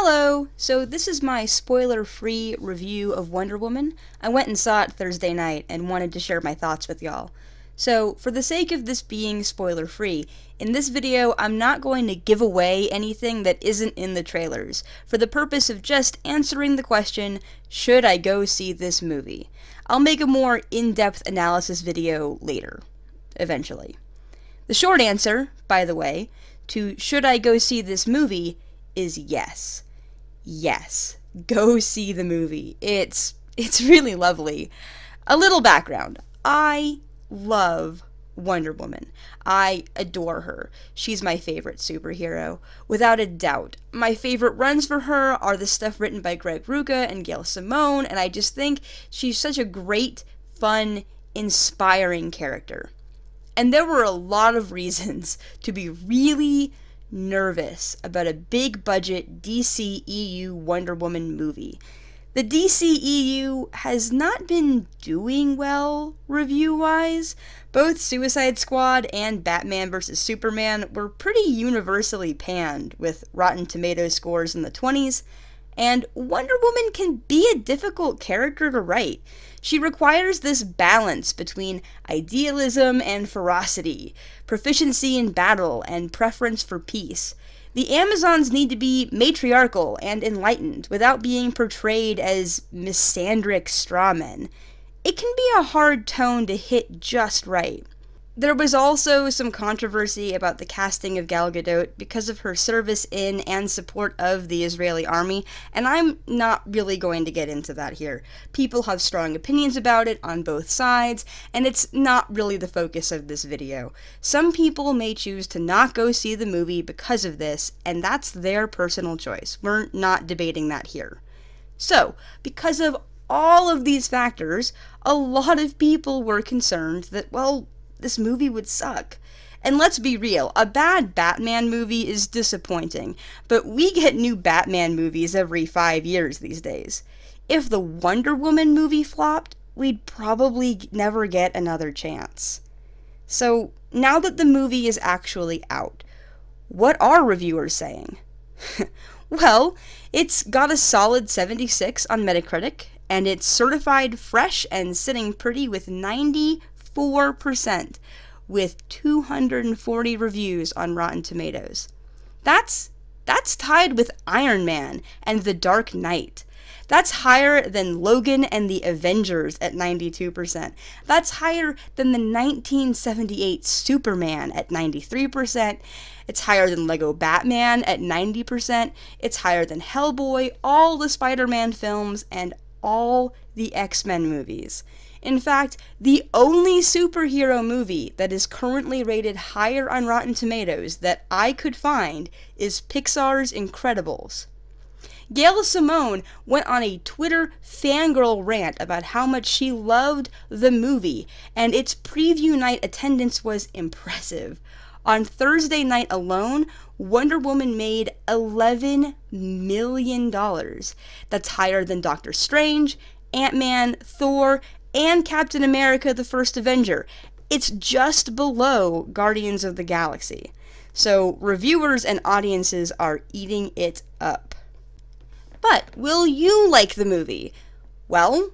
Hello! So this is my spoiler-free review of Wonder Woman. I went and saw it Thursday night and wanted to share my thoughts with y'all. So, for the sake of this being spoiler-free, in this video I'm not going to give away anything that isn't in the trailers, for the purpose of just answering the question, should I go see this movie? I'll make a more in-depth analysis video later, eventually. The short answer, by the way, to should I go see this movie is yes. Yes. Go see the movie. It's really lovely. A little background. I love Wonder Woman. I adore her. She's my favorite superhero, without a doubt. My favorite runs for her are the stuff written by Greg Rucka and Gail Simone, and I just think she's such a great, fun, inspiring character. And there were a lot of reasons to be really nervous about a big budget DCEU Wonder Woman movie. The DCEU has not been doing well review-wise. Both Suicide Squad and Batman vs. Superman were pretty universally panned, with Rotten Tomatoes scores in the 20s, and Wonder Woman can be a difficult character to write. She requires this balance between idealism and ferocity, proficiency in battle, and preference for peace. The Amazons need to be matriarchal and enlightened without being portrayed as misandric strawmen. It can be a hard tone to hit just right. There was also some controversy about the casting of Gal Gadot because of her service in and support of the Israeli army, and I'm not really going to get into that here. People have strong opinions about it on both sides, and it's not really the focus of this video. Some people may choose to not go see the movie because of this, and that's their personal choice. We're not debating that here. So, because of all of these factors, a lot of people were concerned that, well, this movie would suck. And let's be real, a bad Batman movie is disappointing, but we get new Batman movies every 5 years these days. If the Wonder Woman movie flopped, we'd probably never get another chance. So, now that the movie is actually out, what are reviewers saying? Well, it's got a solid 76 on Metacritic, and it's certified fresh and sitting pretty with 94%, with 240 reviews on Rotten Tomatoes. That's tied with Iron Man and The Dark Knight. That's higher than Logan and The Avengers at 92%. That's higher than the 1978 Superman at 93%. It's higher than Lego Batman at 90%. It's higher than Hellboy, all the Spider-Man films, and all the X-Men movies. In fact, the only superhero movie that is currently rated higher on Rotten Tomatoes that I could find is Pixar's Incredibles. Gail Simone went on a Twitter fangirl rant about how much she loved the movie, and its preview night attendance was impressive. On Thursday night alone, Wonder Woman made $11 million. That's higher than Doctor Strange, Ant-Man, Thor, and Captain America: The First Avenger. It's just below Guardians of the Galaxy. So reviewers and audiences are eating it up. But will you like the movie? Well,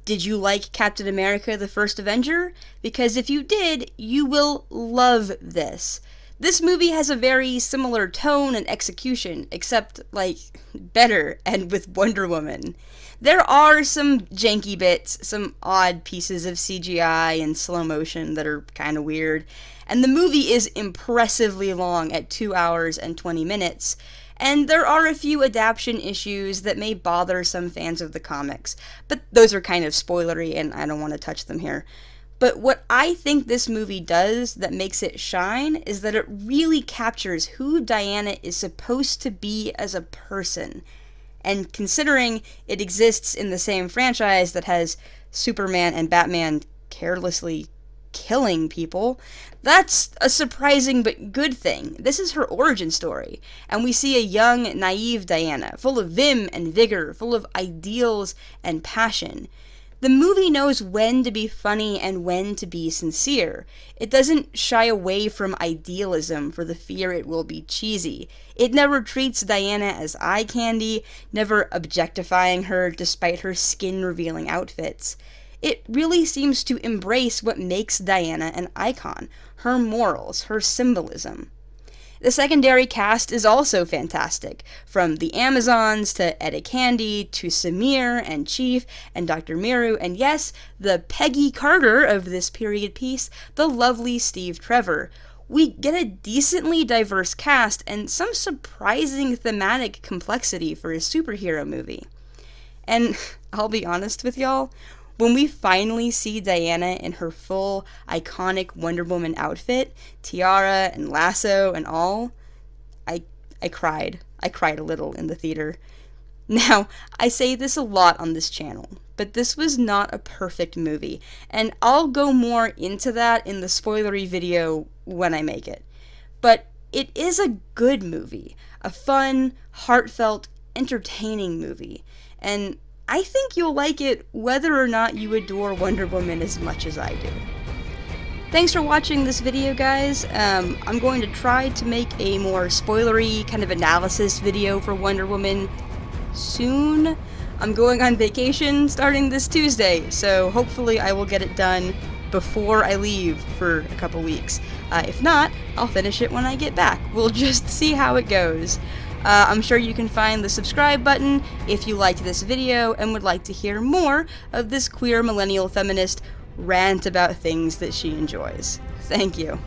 did you like Captain America: The First Avenger? Because if you did, you will love this. This movie has a very similar tone and execution, except, like, better, and with Wonder Woman. There are some janky bits, some odd pieces of CGI and slow motion that are kind of weird, and the movie is impressively long at 2 hours and 20 minutes, and there are a few adaptation issues that may bother some fans of the comics, but those are kind of spoilery and I don't want to touch them here. But what I think this movie does that makes it shine is that it really captures who Diana is supposed to be as a person. And considering it exists in the same franchise that has Superman and Batman carelessly killing people, that's a surprising but good thing. This is her origin story, and we see a young, naive Diana, full of vim and vigor, full of ideals and passion. The movie knows when to be funny and when to be sincere. It doesn't shy away from idealism for the fear it will be cheesy. It never treats Diana as eye candy, never objectifying her despite her skin-revealing outfits. It really seems to embrace what makes Diana an icon, her morals, her symbolism. The secondary cast is also fantastic, from the Amazons to Etta Candy to Samir and Chief and Dr. Miru, and yes, the Peggy Carter of this period piece, the lovely Steve Trevor. We get a decently diverse cast and some surprising thematic complexity for a superhero movie. And I'll be honest with y'all, when we finally see Diana in her full, iconic Wonder Woman outfit, tiara and lasso and all, I cried. I cried a little in the theater. Now, I say this a lot on this channel, but this was not a perfect movie, and I'll go more into that in the spoilery video when I make it. But it is a good movie, a fun, heartfelt, entertaining movie, and I think you'll like it whether or not you adore Wonder Woman as much as I do. Thanks for watching this video, guys. I'm going to try to make a more spoilery kind of analysis video for Wonder Woman soon. I'm going on vacation starting this Tuesday, so hopefully I will get it done before I leave for a couple weeks. If not, I'll finish it when I get back. We'll just see how it goes. I'm sure you can find the subscribe button if you liked this video and would like to hear more of this queer millennial feminist rant about things that she enjoys. Thank you.